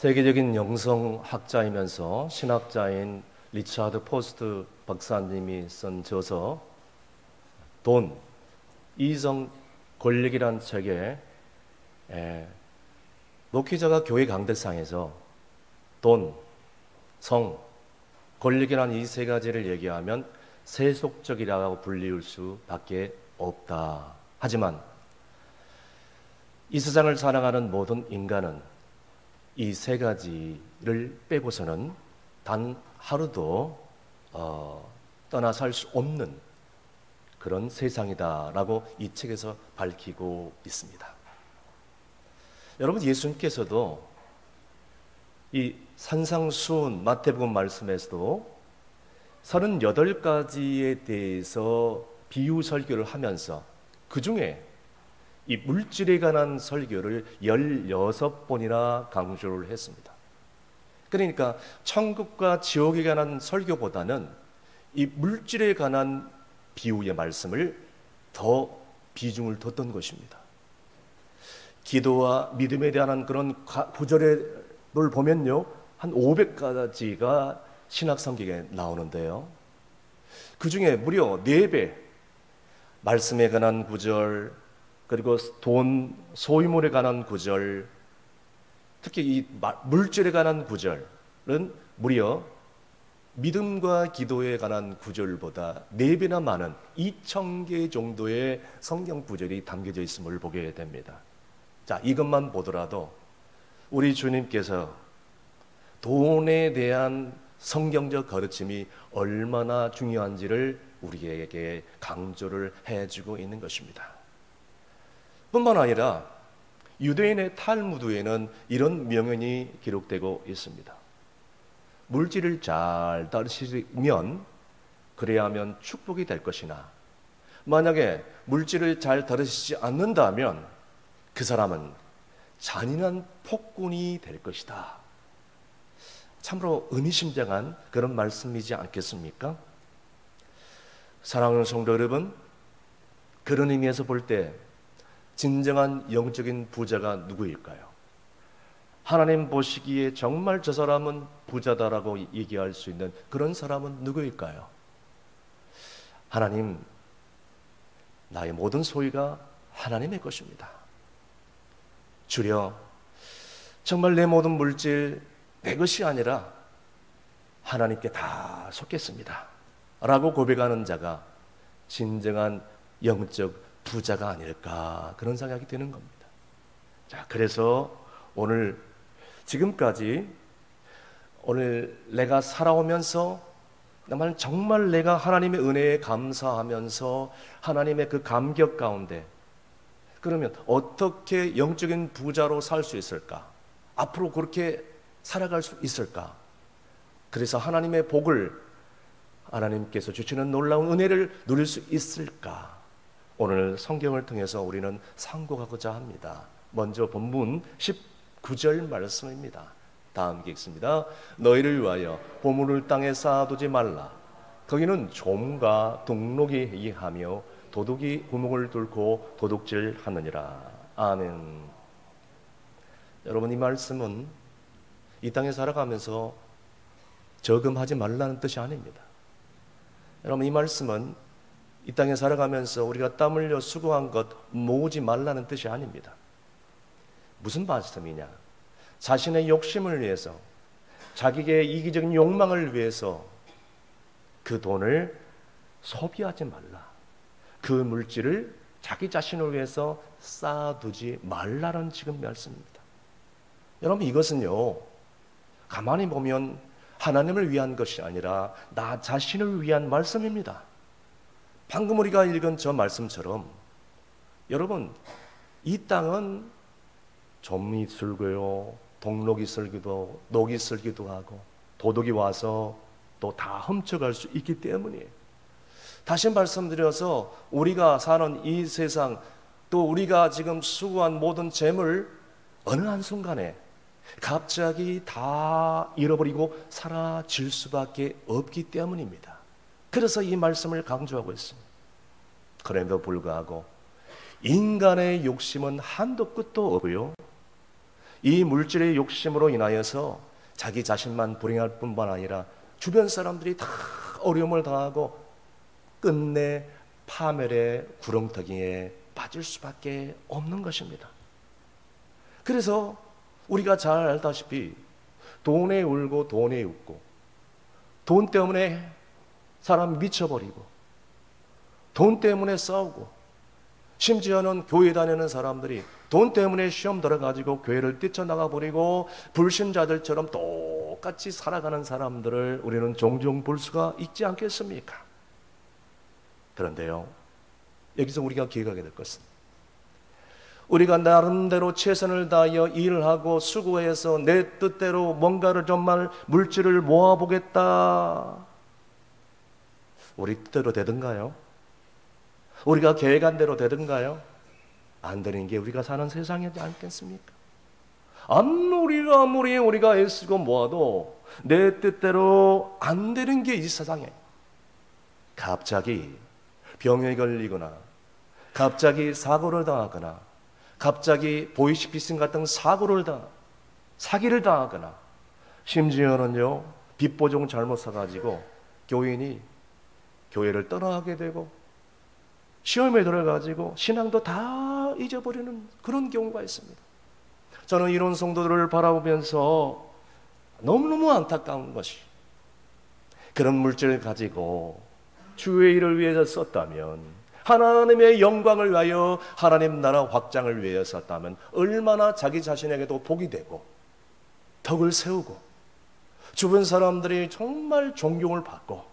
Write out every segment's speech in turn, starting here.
세계적인 영성학자이면서 신학자인 리차드 포스트 박사님이 쓴 저서 돈, 이성, 권력이란 책에 목회자가 교회 강대상에서 돈, 성, 권력이란 이 세 가지를 얘기하면 세속적이라고 불리울 수밖에 없다. 하지만 이 세상을 살아가는 모든 인간은 이 세 가지를 빼고서는 단 하루도 떠나 살 수 없는 그런 세상이다라고 이 책에서 밝히고 있습니다. 여러분, 예수님께서도 이 산상수훈 마태복음 말씀에서도 38가지에 대해서 비유 설교를 하면서 그 중에 이 물질에 관한 설교를 16번이나 강조를 했습니다. 그러니까 천국과 지옥에 관한 설교보다는 이 물질에 관한 비유의 말씀을 더 비중을 뒀던 것입니다. 기도와 믿음에 대한 그런 구절을 보면요, 한 500가지가 신학 성경에 나오는데요, 그 중에 무려 4배 말씀에 관한 구절, 그리고 돈, 소유물에 관한 구절, 특히 이 물질에 관한 구절은 무려 믿음과 기도에 관한 구절보다 4배나 많은 2000개 정도의 성경 구절이 담겨져 있음을 보게 됩니다. 자, 이것만 보더라도 우리 주님께서 돈에 대한 성경적 가르침이 얼마나 중요한지를 우리에게 강조를 해주고 있는 것입니다. 뿐만 아니라 유대인의 탈무드에는 이런 명언이 기록되고 있습니다. 물질을 잘 다루시면 그래야 하면 축복이 될 것이나, 만약에 물질을 잘 다루시지 않는다면 그 사람은 잔인한 폭군이 될 것이다. 참으로 의미심장한 그런 말씀이지 않겠습니까? 사랑하는 성도 여러분, 그런 의미에서 볼 때 진정한 영적인 부자가 누구일까요? 하나님 보시기에 정말 저 사람은 부자다라고 얘기할 수 있는 그런 사람은 누구일까요? 하나님, 나의 모든 소유가 하나님의 것입니다. 주여, 정말 내 모든 물질 내 것이 아니라 하나님께 다 속겠습니다 라고 고백하는 자가 진정한 영적 부자가 아닐까, 그런 생각이 드는 겁니다. 자, 그래서 오늘 내가 살아오면서 정말 내가 하나님의 은혜에 감사하면서 하나님의 그 감격 가운데, 그러면 어떻게 영적인 부자로 살 수 있을까? 앞으로 그렇게 살아갈 수 있을까? 그래서 하나님의 복을, 하나님께서 주시는 놀라운 은혜를 누릴 수 있을까? 오늘 성경을 통해서 우리는 상고하고자 합니다. 먼저 본문 19절 말씀입니다. 다 함께 읽습니다. 너희를 위하여 보물을 땅에 쌓아두지 말라. 거기는 좀과 동록이 하며 도둑이 구멍을 뚫고 도둑질하느니라. 아멘. 여러분, 이 말씀은 이 땅에 살아가면서 저금하지 말라는 뜻이 아닙니다. 여러분, 이 말씀은 이 땅에 살아가면서 우리가 땀 흘려 수고한 것 모으지 말라는 뜻이 아닙니다. 무슨 말씀이냐? 자신의 욕심을 위해서, 자기의 이기적인 욕망을 위해서 그 돈을 소비하지 말라. 그 물질을 자기 자신을 위해서 쌓아두지 말라는 지금 말씀입니다. 여러분, 이것은요, 가만히 보면 하나님을 위한 것이 아니라 나 자신을 위한 말씀입니다. 방금 우리가 읽은 저 말씀처럼 여러분, 이 땅은 좀이 쓸고요, 동록이 쓸기도, 녹이 쓸기도 하고 도둑이 와서 또 다 훔쳐갈 수 있기 때문이에요. 다시 말씀드려서 우리가 사는 이 세상, 또 우리가 지금 수고한 모든 재물 어느 한순간에 갑자기 다 잃어버리고 사라질 수밖에 없기 때문입니다. 그래서 이 말씀을 강조하고 있습니다. 그럼에도 불구하고 인간의 욕심은 한도 끝도 없고요, 이 물질의 욕심으로 인하여서 자기 자신만 불행할 뿐만 아니라 주변 사람들이 다 어려움을 당하고 끝내 파멸의 구렁텅이에 빠질 수밖에 없는 것입니다. 그래서 우리가 잘 알다시피 돈에 울고 돈에 웃고, 돈 때문에 사람 미쳐버리고, 돈 때문에 싸우고, 심지어는 교회 다니는 사람들이 돈 때문에 시험 들어가지고 교회를 뛰쳐나가 버리고 불신자들처럼 똑같이 살아가는 사람들을 우리는 종종 볼 수가 있지 않겠습니까? 그런데요, 여기서 우리가 기억하게 될 것은, 우리가 나름대로 최선을 다하여 일을 하고 수고해서 내 뜻대로 뭔가를 정말 물질을 모아보겠다, 우리 뜻대로 되든가요? 우리가 계획한 대로 되든가요? 안 되는 게 우리가 사는 세상이지 않겠습니까? 아무리 우리가 애쓰고 모아도 내 뜻대로 안 되는 게 이 세상에, 갑자기 병에 걸리거나, 갑자기 사고를 당하거나, 갑자기 보이스피싱 같은 사기를 당하거나, 심지어는요, 빚보증 잘못 사가지고 교인이 교회를 떠나게 되고, 시험에 들어가지고 신앙도 다 잊어버리는 그런 경우가 있습니다. 저는 이런 성도들을 바라보면서 너무너무 안타까운 것이, 그런 물질을 가지고 주의 일을 위해서 썼다면, 하나님의 영광을 위하여 하나님 나라 확장을 위해서 썼다면 얼마나 자기 자신에게도 복이 되고 덕을 세우고 주변 사람들이 정말 존경을 받고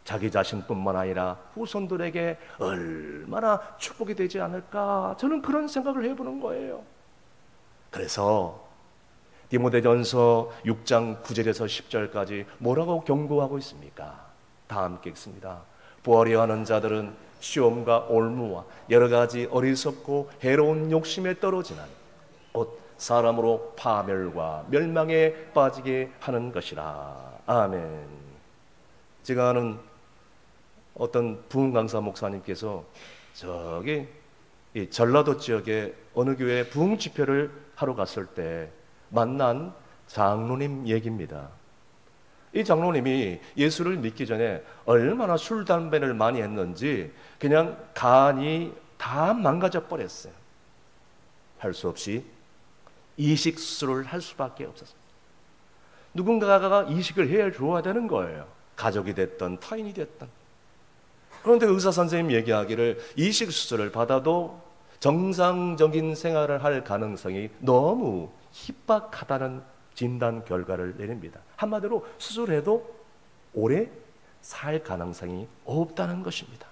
자기 자신뿐만 아니라 후손들에게 얼마나 축복이 되지 않을까, 저는 그런 생각을 해보는 거예요. 그래서 디모데전서 6장 9절에서 10절까지 뭐라고 경고하고 있습니까? 다 함께 읽습니다. 부하려 하는 자들은 시험과 올무와 여러 가지 어리석고 해로운 욕심에 떨어지나니 곧 사람으로 파멸과 멸망에 빠지게 하는 것이라. 아멘. 제가 아는 어떤 부흥 강사 목사님께서 저기 이 전라도 지역의 어느 교회 부흥 집회를 하러 갔을 때 만난 장로님 얘기입니다. 이 장로님이 예수를 믿기 전에 얼마나 술, 담배를 많이 했는지 그냥 간이 다 망가져 버렸어요. 할 수 없이 이식 수술을 할 수밖에 없었어요. 누군가가 이식을 해 줘야 되는 거예요. 가족이 됐든 타인이 됐든. 그런데 의사 선생님 얘기하기를 이식 수술을 받아도 정상적인 생활을 할 가능성이 너무 희박하다는 진단 결과를 내립니다. 한마디로 수술해도 오래 살 가능성이 없다는 것입니다.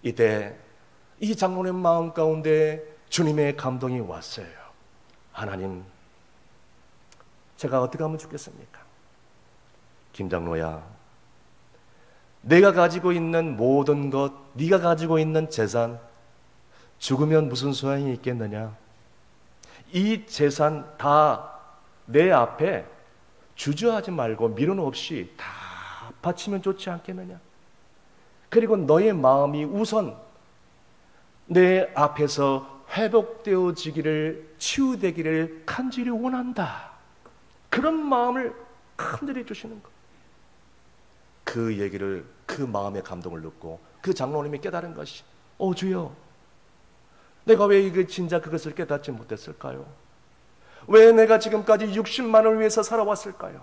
이때 이 장로님 마음 가운데 주님의 감동이 왔어요. 하나님, 제가 어떻게 하면 좋겠습니까? 김장로야, 내가 가지고 있는 모든 것, 네가 가지고 있는 재산, 죽으면 무슨 소용이 있겠느냐? 이 재산 다 내 앞에 주저하지 말고 미련 없이 다 바치면 좋지 않겠느냐? 그리고 너의 마음이 우선 내 앞에서 회복되어지기를, 치유되기를 간절히 원한다. 그런 마음을 간절히 주시는 것. 그 얘기를, 그 마음의 감동을 듣고 그 장로님이 깨달은 것이, 주여, 내가 왜 이거 진짜 그것을 깨닫지 못했을까요? 왜 내가 지금까지 60만을 위해서 살아왔을까요?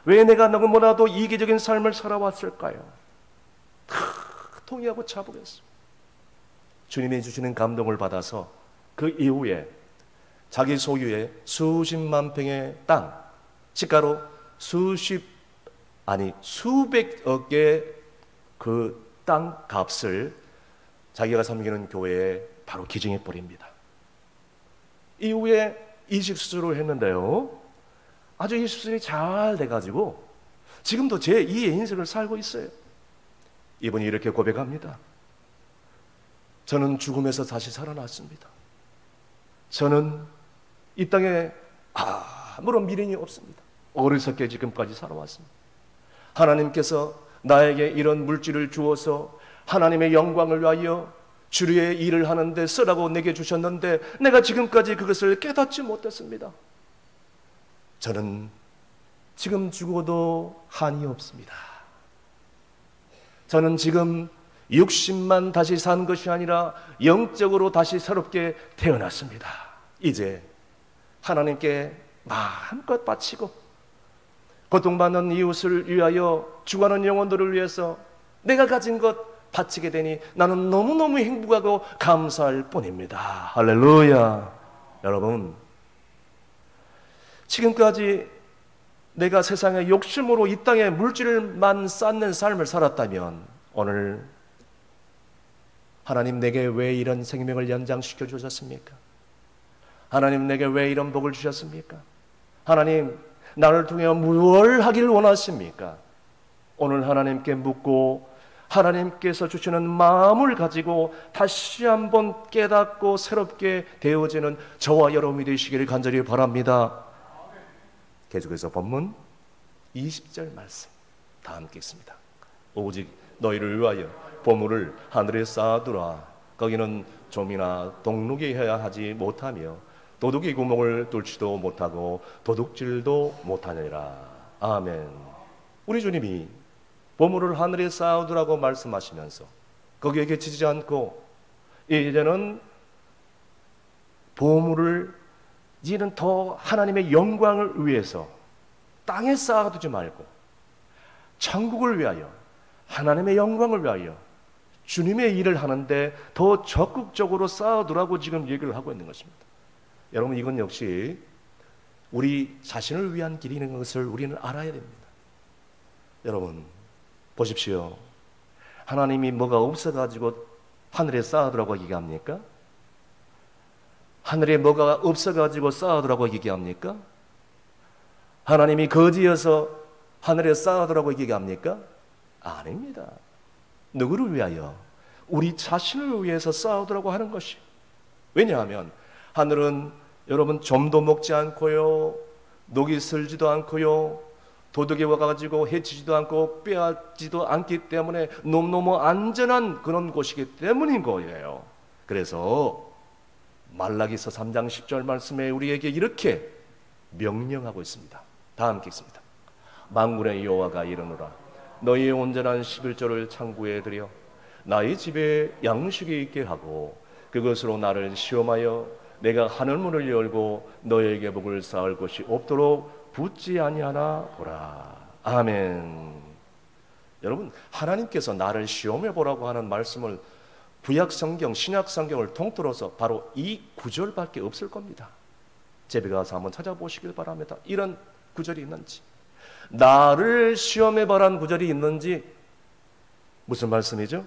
왜 내가 너무나도 이기적인 삶을 살아왔을까요? 통회하고 차보겠습니다. 주님이 주시는 감동을 받아서 그 이후에 자기 소유의 수십만 평의 땅, 시가로 수백억의 그 땅 값을 자기가 섬기는 교회에 바로 기증해 버립니다. 이후에 이식수술을 했는데요, 아주 이식수술이 잘 돼가지고 지금도 제2의 인생을 살고 있어요. 이분이 이렇게 고백합니다. 저는 죽음에서 다시 살아났습니다. 저는 이 땅에 아무런 미련이 없습니다. 어리석게 지금까지 살아왔습니다. 하나님께서 나에게 이런 물질을 주어서 하나님의 영광을 위하여 주의 일을 하는데 쓰라고 내게 주셨는데 내가 지금까지 그것을 깨닫지 못했습니다. 저는 지금 죽어도 한이 없습니다. 저는 지금 60만 다시 산 것이 아니라 영적으로 다시 새롭게 태어났습니다. 이제 하나님께 마음껏 바치고 고통받는 이웃을 위하여 죽어가는 영혼들을 위해서 내가 가진 것 바치게 되니 나는 너무너무 행복하고 감사할 뿐입니다. 할렐루야. 여러분, 지금까지 내가 세상의 욕심으로 이 땅에 물질만 쌓는 삶을 살았다면 오늘 하나님 내게 왜 이런 생명을 연장시켜 주셨습니까? 하나님 내게 왜 이런 복을 주셨습니까? 하나님 나를 통해 무엇을 하길 원하십니까? 오늘 하나님께 묻고 하나님께서 주시는 마음을 가지고 다시 한번 깨닫고 새롭게 되어지는 저와 여러분이 되시기를 간절히 바랍니다. 계속해서 본문 20절 말씀 다 함께 읽습니다. 오직 너희를 위하여 보물을 하늘에 쌓아두라. 거기는 좀이나 동룩이 해야 하지 못하며 도둑이 구멍을 뚫지도 못하고 도둑질도 못하느니라. 아멘. 우리 주님이 보물을 하늘에 쌓아두라고 말씀하시면서 거기에 그치지 않고 이제는 보물을 이제는 더 하나님의 영광을 위해서 땅에 쌓아두지 말고 천국을 위하여 하나님의 영광을 위하여 주님의 일을 하는데 더 적극적으로 쌓아두라고 지금 얘기를 하고 있는 것입니다. 여러분, 이건 역시 우리 자신을 위한 길이는 것을 우리는 알아야 됩니다. 여러분 보십시오. 하나님이 뭐가 없어가지고 하늘에 쌓아두라고 얘기합니까? 하늘에 뭐가 없어가지고 쌓아두라고 얘기합니까? 하나님이 거지여서 하늘에 쌓아두라고 얘기합니까? 아닙니다. 누구를 위하여? 우리 자신을 위해서 쌓아두라고 하는 것이. 왜냐하면 하늘은 여러분 점도 먹지 않고요, 녹이 슬지도 않고요, 도둑이 와가지고 해치지도 않고 빼앗지도 않기 때문에 너무너무 안전한 그런 곳이기 때문인 거예요. 그래서 말라기서 3장 10절 말씀에 우리에게 이렇게 명령하고 있습니다. 다 함께 읽습니다. 만군의 여호와가 이르노라. 너희의 온전한 11조를 창구에 들여 나의 집에 양식이 있게 하고 그것으로 나를 시험하여 내가 하늘문을 열고 너희에게 복을 쌓을 것이 없도록 붙지 아니하나 보라. 아멘. 여러분, 하나님께서 나를 시험해 보라고 하는 말씀을 구약 성경, 신약 성경을 통틀어서 바로 이 구절밖에 없을 겁니다. 제비 가서 한번 찾아보시길 바랍니다. 이런 구절이 있는지, 나를 시험해 보라는 구절이 있는지. 무슨 말씀이죠?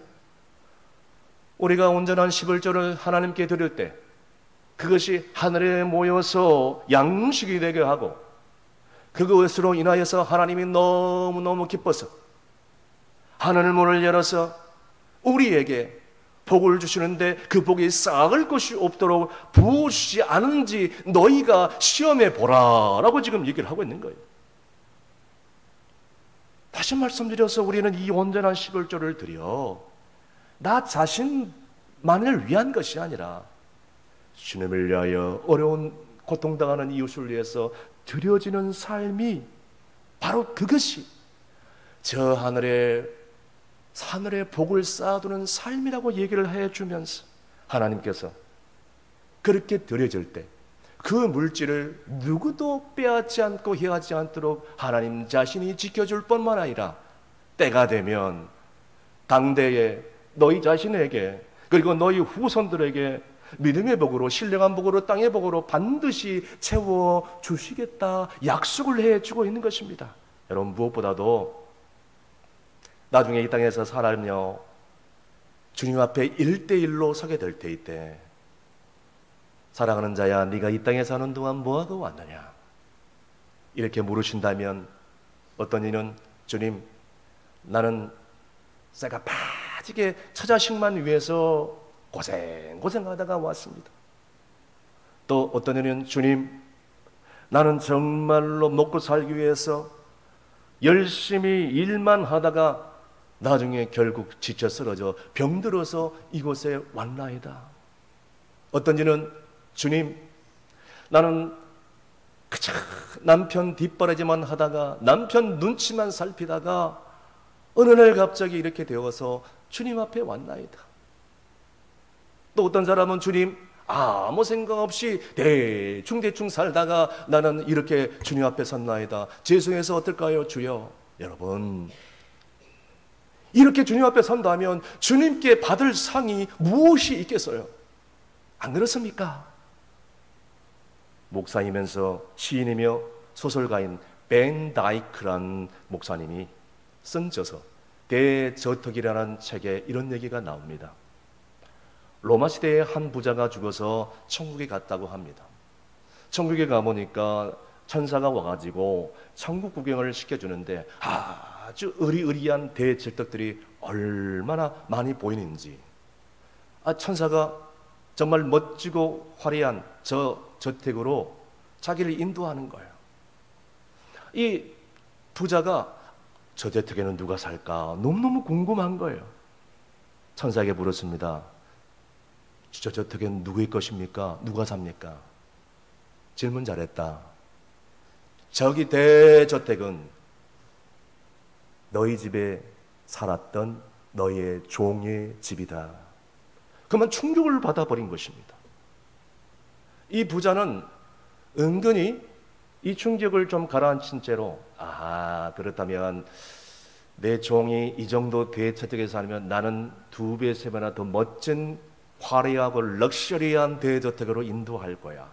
우리가 온전한 11조를 하나님께 드릴 때 그것이 하늘에 모여서 양식이 되게 하고 그것으로 인하여서 하나님이 너무너무 기뻐서 하늘문을 열어서 우리에게 복을 주시는데 그 복이 쌓을 것이 없도록 부으시지 않은지 너희가 시험해 보라라고 지금 얘기를 하고 있는 거예요. 다시 말씀드려서 우리는 이 온전한 11조를 드려 나 자신만을 위한 것이 아니라 주님을 위하여 어려운 고통당하는 이웃을 위해서 드려지는 삶이 바로 그것이 저 하늘에 복을 쌓아두는 삶이라고 얘기를 해주면서 하나님께서 그렇게 드려질 때 그 물질을 누구도 빼앗지 않고 해하지 않도록 하나님 자신이 지켜줄 뿐만 아니라 때가 되면 당대에 너희 자신에게 그리고 너희 후손들에게 믿음의 복으로 신령한 복으로 땅의 복으로 반드시 채워주시겠다 약속을 해주고 있는 것입니다. 여러분, 무엇보다도 나중에 이 땅에서 살아며 주님 앞에 1대1로 서게 될 때일 때 사랑하는 자야 네가 이 땅에 사는 동안 뭐하고 왔느냐 이렇게 물으신다면 어떤 이는 주님 나는 쇠가 빠지게 처자식만 위해서 고생하다가 왔습니다. 또 어떤 이는 주님 나는 정말로 먹고 살기 위해서 열심히 일만 하다가 나중에 결국 지쳐 쓰러져 병들어서 이곳에 왔나이다. 어떤지는 주님, 나는 그저 남편 뒷바라지만 하다가 남편 눈치만 살피다가 어느 날 갑자기 이렇게 되어서 주님 앞에 왔나이다. 또 어떤 사람은 주님, 아무 생각 없이 대충 살다가 나는 이렇게 주님 앞에 섰나이다. 죄송해서 어떨까요, 주여? 여러분, 이렇게 주님 앞에 선다면 주님께 받을 상이 무엇이 있겠어요? 안 그렇습니까? 목사이면서 시인이며 소설가인 벤 다이크란 목사님이 쓴 저서 대저택이라는 책에 이런 얘기가 나옵니다. 로마 시대에 한 부자가 죽어서 천국에 갔다고 합니다. 천국에 가보니까 천사가 와가지고 천국 구경을 시켜주는데 아주 의리의리한 대저택들이 얼마나 많이 보이는지, 천사가 정말 멋지고 화려한 저 저택으로 자기를 인도하는 거예요. 이 부자가 저 저택에는 누가 살까 너무너무 궁금한 거예요. 천사에게 물었습니다. 저 저택에는 누구의 것입니까? 누가 삽니까? 질문 잘했다. 저기 대저택은 너희 집에 살았던 너희의 종의 집이다. 그만 충격을 받아버린 것입니다. 이 부자는 은근히 이 충격을 좀 가라앉힌 채로, 그렇다면 내 종이 이 정도 대저택에 살면 나는 2배, 3배나 더 멋진 화려하고 럭셔리한 대저택으로 인도할 거야.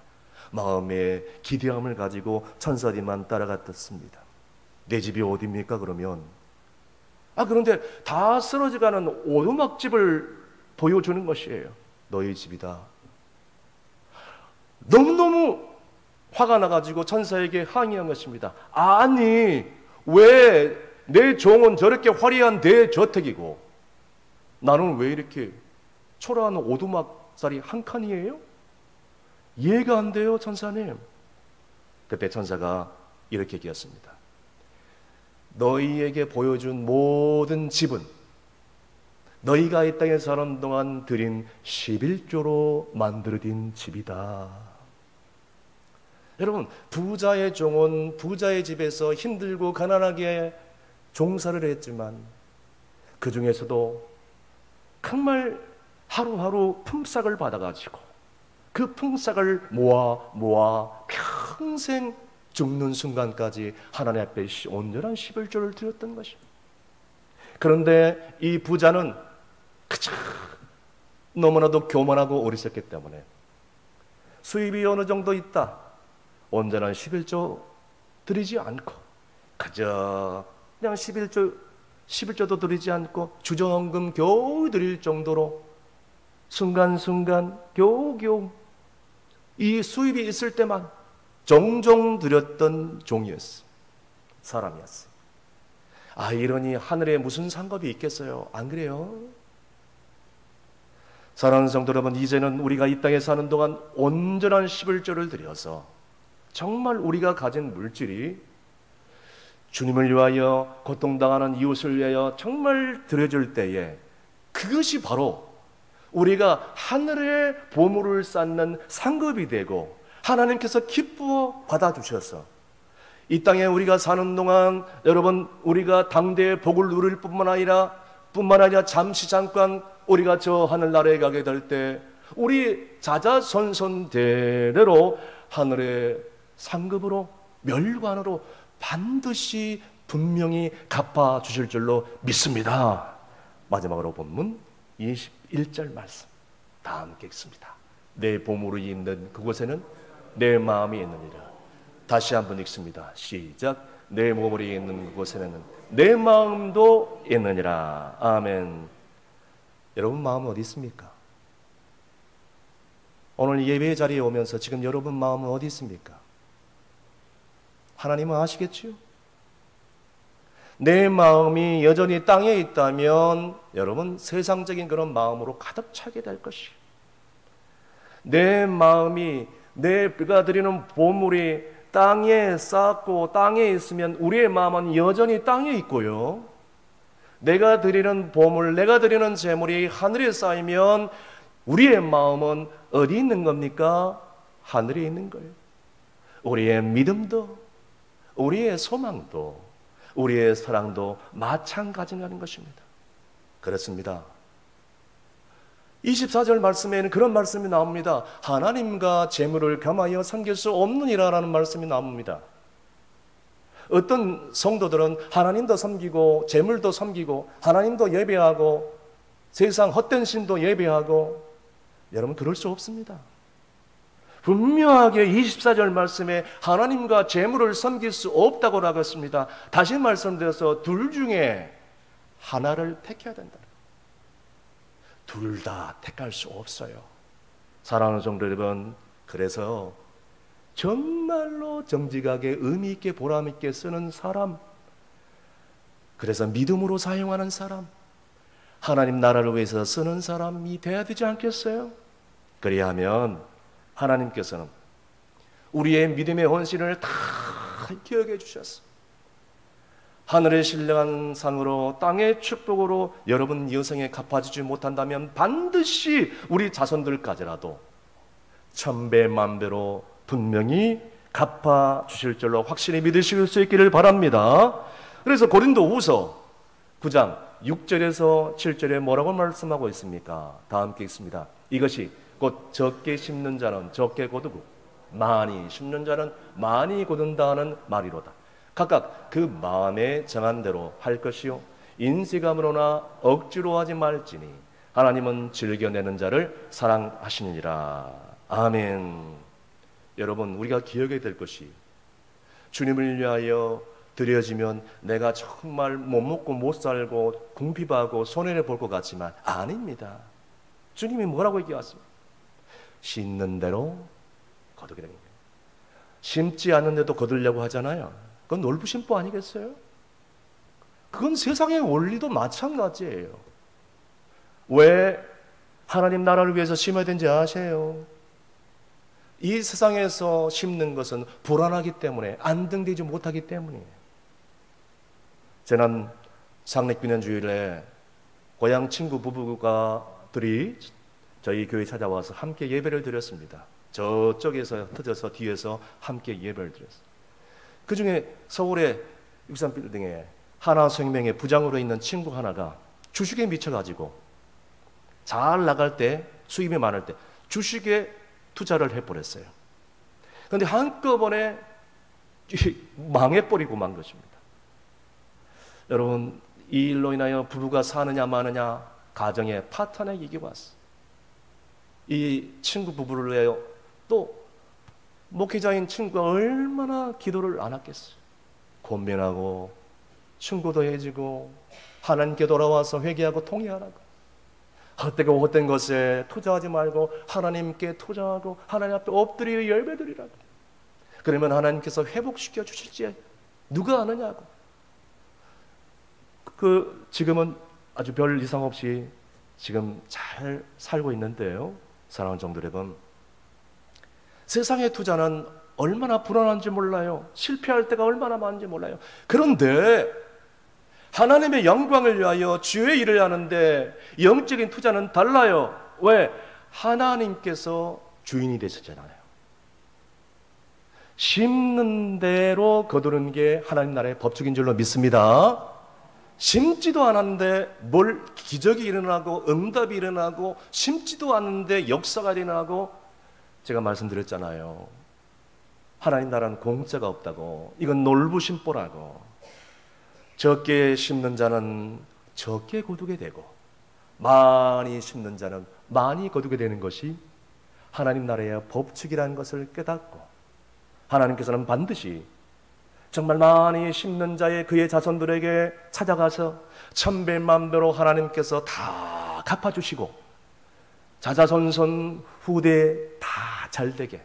마음에 기대함을 가지고 천사님만 따라갔습니다. 내 집이 어디입니까? 그러면 그런데 다 쓰러져가는 오두막집을 보여주는 것이에요. 너희 집이다. 너무너무 화가 나가지고 천사에게 항의한 것입니다. 아니, 왜 내 종은 저렇게 화려한 대저택이고 나는 왜 이렇게 초라한 오두막살이 한 칸이에요? 이해가 안 돼요, 천사님. 그때 천사가 이렇게 얘기했습니다. 너희에게 보여준 모든 집은 너희가 이 땅에 사는 동안 드린 11조로 만들어진 집이다. 여러분, 부자의 종은 부자의 집에서 힘들고 가난하게 종사를 했지만 그 중에서도 정말 하루하루 품삯을 받아가지고 그 품삯을 모아 평생 죽는 순간까지 하나님 앞에 온전한 11조를 드렸던 것입니다. 그런데 이 부자는 그저 너무나도 교만하고 어리석기 때문에 수입이 어느 정도 있다, 온전한 11조 드리지 않고 그저 그냥 11조도 드리지 않고 주정헌금 겨우 드릴 정도로 순간순간 겨우겨우 이 수입이 있을 때만 종종 드렸던 종이었어. 사람이었어. 이러니 하늘에 무슨 상관이 있겠어요? 안 그래요? 사랑하는 성도 여러분, 이제는 우리가 이 땅에 사는 동안 온전한 11조를 드려서 정말 우리가 가진 물질이 주님을 위하여, 고통당하는 이웃을 위하여 정말 드려줄 때에 그것이 바로 우리가 하늘의 보물을 쌓는 상급이 되고 하나님께서 기뻐 받아주셔서 이 땅에 우리가 사는 동안 여러분, 우리가 당대의 복을 누릴 뿐만 아니라 잠시 잠깐 우리가 저 하늘나라에 가게 될 때 우리 자자손손대대로 하늘의 상급으로, 멸관으로 반드시 분명히 갚아주실 줄로 믿습니다. 마지막으로 본문 21절 말씀 다 함께 읽습니다. 내 보물이 있는 그곳에는 내 마음이 있느니라. 다시 한번 읽습니다. 시작. 내 보물이 있는 그곳에는 내 마음도 있느니라. 아멘. 여러분 마음은 어디 있습니까? 오늘 예배 자리에 오면서 지금 여러분 마음은 어디 있습니까? 하나님은 아시겠죠? 내 마음이 여전히 땅에 있다면 여러분 세상적인 그런 마음으로 가득 차게 될 것이에요. 내 마음이, 내가 드리는 보물이 땅에 쌓고 땅에 있으면 우리의 마음은 여전히 땅에 있고요. 내가 드리는 보물, 내가 드리는 재물이 하늘에 쌓이면 우리의 마음은 어디 있는 겁니까? 하늘에 있는 거예요. 우리의 믿음도, 우리의 소망도, 우리의 사랑도 마찬가지라는 것입니다. 그렇습니다. 24절 말씀에는 그런 말씀이 나옵니다. 하나님과 재물을 겸하여 섬길 수 없느니라라는 말씀이 나옵니다. 어떤 성도들은 하나님도 섬기고 재물도 섬기고 하나님도 예배하고 세상 헛된 신도 예배하고, 여러분 그럴 수 없습니다. 분명하게 24절 말씀에 하나님과 재물을 섬길 수 없다고 나갔습니다. 다시 말씀드려서 둘 중에 하나를 택해야 된다. 둘 다 택할 수 없어요. 사랑하는 성도 여러분, 그래서 정말로 정직하게 의미 있게 보람 있게 쓰는 사람, 그래서 믿음으로 사용하는 사람, 하나님 나라를 위해서 쓰는 사람이 돼야 되지 않겠어요? 그래야 하면 하나님께서는 우리의 믿음의 헌신을 다 기억해 주셨어. 하늘의 신령한 상으로 땅의 축복으로 여러분 여성에 갚아주지 못한다면 반드시 우리 자손들까지라도 천배 만배로 분명히 갚아주실 줄로 확실히 믿으실 수 있기를 바랍니다. 그래서 고린도후서 9장 6절에서 7절에 뭐라고 말씀하고 있습니까? 다 함께 읽습니다. 이것이 곧 적게 심는 자는 적게 거두고 많이 심는 자는 많이 거둔다 하는 말이로다. 각각 그 마음에 정한 대로 할 것이요 인색함으로나 억지로 하지 말지니 하나님은 즐겨내는 자를 사랑하시느니라. 아멘. 여러분, 우리가 기억해야 될 것이, 주님을 위하여 드려지면 내가 정말 못 먹고 못 살고 궁핍하고 손해를 볼 것 같지만 아닙니다. 주님이 뭐라고 얘기하십니까? 심는 대로 거두게 됩니다. 심지 않는데도 거두려고 하잖아요. 그건 놀부심보 아니겠어요? 그건 세상의 원리도 마찬가지예요. 왜 하나님 나라를 위해서 심어야 되는지 아세요? 이 세상에서 심는 것은 불안하기 때문에, 안정되지 못하기 때문이에요. 지난 상례기념 주일에 고향 친구 부부가들이 저희 교회 찾아와서 함께 예배를 드렸습니다. 저쪽에서 터져서 뒤에서 함께 예배를 드렸어요. 그 중에 서울의 63빌딩에 하나생명의 부장으로 있는 친구 하나가 주식에 미쳐가지고 잘 나갈 때, 수입이 많을 때 주식에 투자를 해버렸어요. 그런데 한꺼번에 망해버리고 만 것입니다. 여러분, 이 일로 인하여 부부가 사느냐 마느냐 가정에 파탄의 위기가 왔어요. 이 친구 부부를 위하여 또 목회자인 친구가 얼마나 기도를 안 했겠어요. 권면하고 충고도 해주고 하나님께 돌아와서 회개하고 통회하라고, 헛되고 헛된 것에 투자하지 말고 하나님께 투자하고 하나님 앞에 엎드려 예배드리라고. 그러면 하나님께서 회복시켜 주실지 누가 아느냐고. 지금은 아주 별 이상 없이 지금 잘 살고 있는데요. 사랑하는 성도 여러분, 세상의 투자는 얼마나 불안한지 몰라요. 실패할 때가 얼마나 많은지 몰라요. 그런데 하나님의 영광을 위하여 주의 일을 하는데 영적인 투자는 달라요. 왜? 하나님께서 주인이 되셨잖아요. 심는 대로 거두는 게 하나님 나라의 법칙인 줄로 믿습니다. 심지도 않았는데 뭘 기적이 일어나고 응답이 일어나고, 심지도 않는데 역사가 일어나고. 제가 말씀드렸잖아요. 하나님 나라는 공짜가 없다고. 이건 놀부심보라고. 적게 심는 자는 적게 거두게 되고 많이 심는 자는 많이 거두게 되는 것이 하나님 나라의 법칙이라는 것을 깨닫고, 하나님께서는 반드시 정말 많이 심는 자의 그의 자손들에게 찾아가서 천배만배로 하나님께서 다 갚아주시고 자자손손 후대 다 잘되게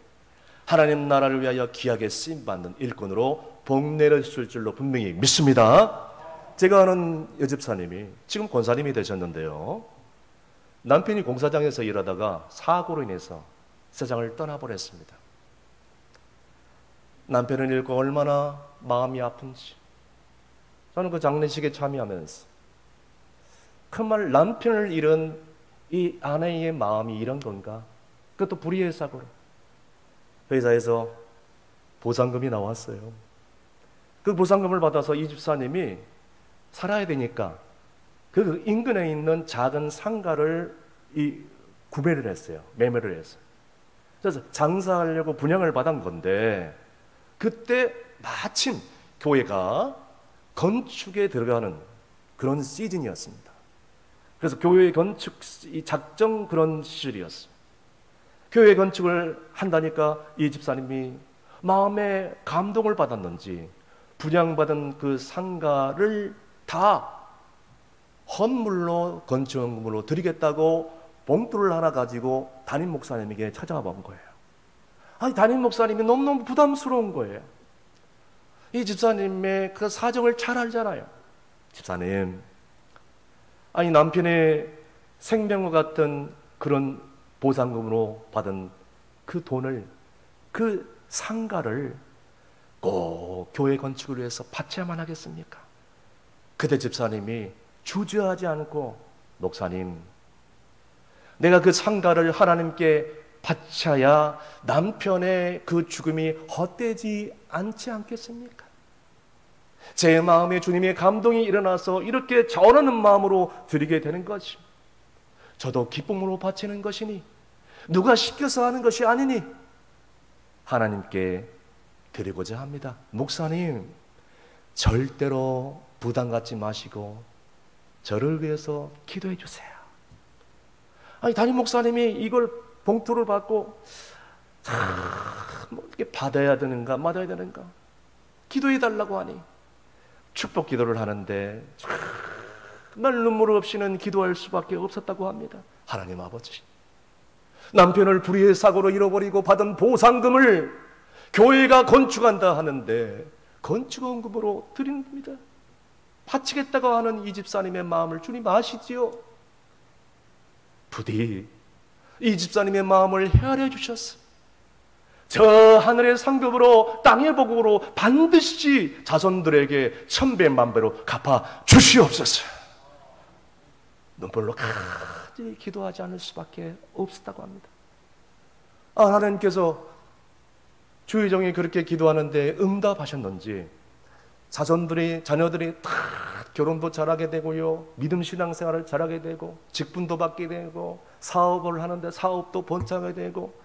하나님 나라를 위하여 귀하게 쓰임받는 일꾼으로 복내려줄 줄로 분명히 믿습니다. 제가 아는 여집사님이 지금 권사님이 되셨는데요, 남편이 공사장에서 일하다가 사고로 인해서 세상을 떠나버렸습니다. 남편을 잃고 얼마나 마음이 아픈지 저는 그 장례식에 참여하면서 정말 남편을 잃은 이 아내의 마음이 이런 건가? 그것도 불의의 사고로. 회사에서 보상금이 나왔어요. 그 보상금을 받아서 이 집사님이 살아야 되니까 그 인근에 있는 작은 상가를 구매를 했어요. 매매를 했어요. 그래서 장사하려고 분양을 받은 건데 그때 마침 교회가 건축에 들어가는 그런 시즌이었습니다. 그래서 교회 건축 작정 그런 시절이었어요. 교회 건축을 한다니까 이 집사님이 마음에 감동을 받았는지 분양받은 그 상가를 다 헌물로 건축원금으로 드리겠다고 봉투를 하나 가지고 담임 목사님에게 찾아와 본 거예요. 아니, 담임 목사님이 너무너무 부담스러운 거예요. 이 집사님의 그 사정을 잘 알잖아요. 집사님, 아니 남편의 생명과 같은 그런 보상금으로 받은 그 돈을, 그 상가를 꼭 교회 건축을 위해서 바쳐야만 하겠습니까? 그때 집사님이 주저하지 않고, 목사님, 내가 그 상가를 하나님께 바쳐야 남편의 그 죽음이 헛되지 않지 않겠습니까? 제 마음에 주님의 감동이 일어나서 이렇게 전하는 마음으로 드리게 되는 것입니다. 저도 기쁨으로 바치는 것이니, 누가 시켜서 하는 것이 아니니 하나님께 드리고자 합니다. 목사님, 절대로 부담 갖지 마시고 저를 위해서 기도해 주세요. 아니, 담임 목사님이 이걸 봉투를 받고 뭐 이렇게 받아야 되는가 말아야 되는가 기도해 달라고 하니 축복 기도를 하는데 정말 눈물 없이는 기도할 수밖에 없었다고 합니다. 하나님 아버지, 남편을 불의의 사고로 잃어버리고 받은 보상금을 교회가 건축한다 하는데 건축원금으로 드리는 겁니다. 바치겠다고 하는 이 집사님의 마음을 주님 아시지요? 부디 이 집사님의 마음을 헤아려 주셨어. 저 하늘의 상급으로 땅의 복으로 반드시 자손들에게 천배 만배로 갚아 주시옵소서. 눈물로 가지 기도하지 않을 수밖에 없었다고 합니다. 하나님께서 주의정이 그렇게 기도하는데 응답하셨는지 자녀들이 다 결혼도 잘하게 되고요, 믿음 신앙생활을 잘하게 되고, 직분도 받게 되고, 사업을 하는데 사업도 번창하게 되고,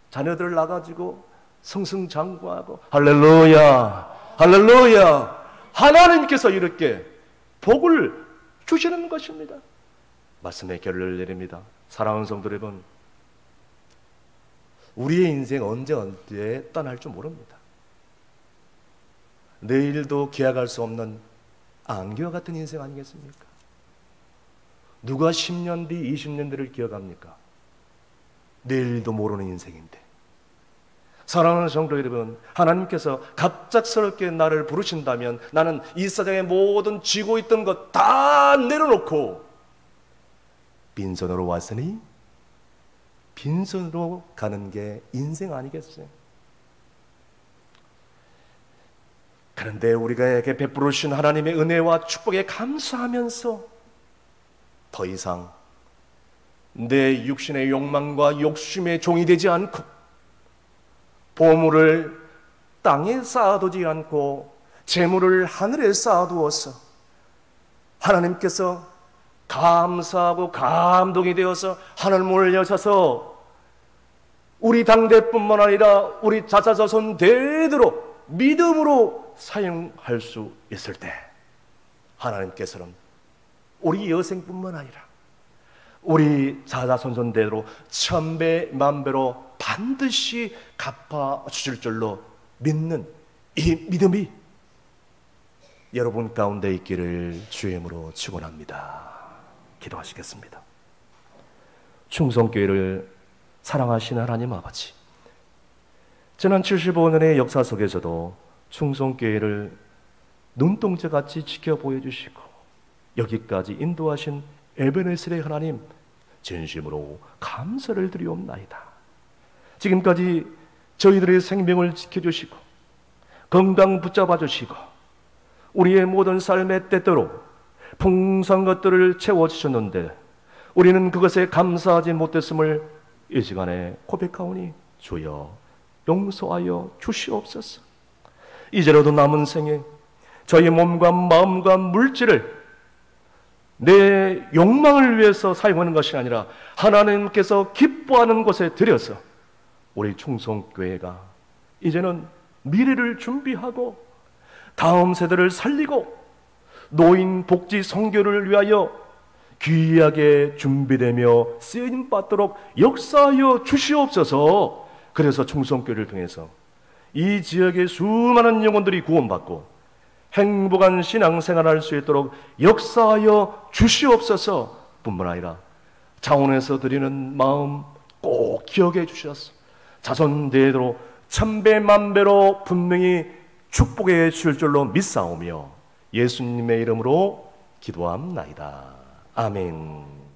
자녀들 나가지고 승승장구하고, 할렐루야, 할렐루야. 하나님께서 이렇게 복을 주시는 것입니다. 말씀에 결론을 내립니다. 사랑하는 성도 여러분, 우리의 인생 언제 떠날 줄 모릅니다. 내일도 기약할 수 없는 안개와 같은 인생 아니겠습니까? 누가 10년 뒤, 20년 뒤를 기억합니까? 내일도 모르는 인생인데. 사랑하는 성도 여러분, 하나님께서 갑작스럽게 나를 부르신다면 나는 이 세상의 모든 쥐고 있던 것 다 내려놓고 빈손으로 왔으니 빈손으로 가는 게 인생 아니겠어요? 그런데 우리에게 베풀어 주신 하나님의 은혜와 축복에 감사하면서 더 이상 내 육신의 욕망과 욕심의 종이 되지 않고 보물을 땅에 쌓아두지 않고 재물을 하늘에 쌓아두어서 하나님께서 감사하고 감동이 되어서 하늘문을 여셔서 우리 당대뿐만 아니라 우리 자자자손 대대로 믿음으로 사용할 수 있을 때 하나님께서는 우리 여생뿐만 아니라 우리 자자손손대로 천배 만배로 반드시 갚아 주실 줄로 믿는 이 믿음이 여러분 가운데 있기를 주의 이름으로 축원합니다. 기도하시겠습니다. 충성교회를 사랑하시는 하나님 아버지, 지난 75년의 역사 속에서도 충성교회를 눈동자같이 지켜 보여주시고 여기까지 인도하신 에베네셀의 하나님, 진심으로 감사를 드리옵나이다. 지금까지 저희들의 생명을 지켜주시고 건강 붙잡아 주시고 우리의 모든 삶의 때때로 풍성한 것들을 채워주셨는데 우리는 그것에 감사하지 못했음을 이 시간에 고백하오니 주여 용서하여 주시옵소서. 이제라도 남은 생에 저희 몸과 마음과 물질을 내 욕망을 위해서 사용하는 것이 아니라 하나님께서 기뻐하는 곳에 들여서 우리 충성교회가 이제는 미래를 준비하고 다음 세대를 살리고 노인 복지 선교를 위하여 귀하게 준비되며 쓰임받도록 역사하여 주시옵소서. 그래서 충성교회를 통해서 이 지역의 수많은 영혼들이 구원받고 행복한 신앙생활을 할 수 있도록 역사하여 주시옵소서. 뿐만 아니라 자원에서 드리는 마음 꼭 기억해 주셔서 자손대대로 천배 만배로 분명히 축복해 주실 줄로 믿사오며 예수님의 이름으로 기도합나이다. 아멘.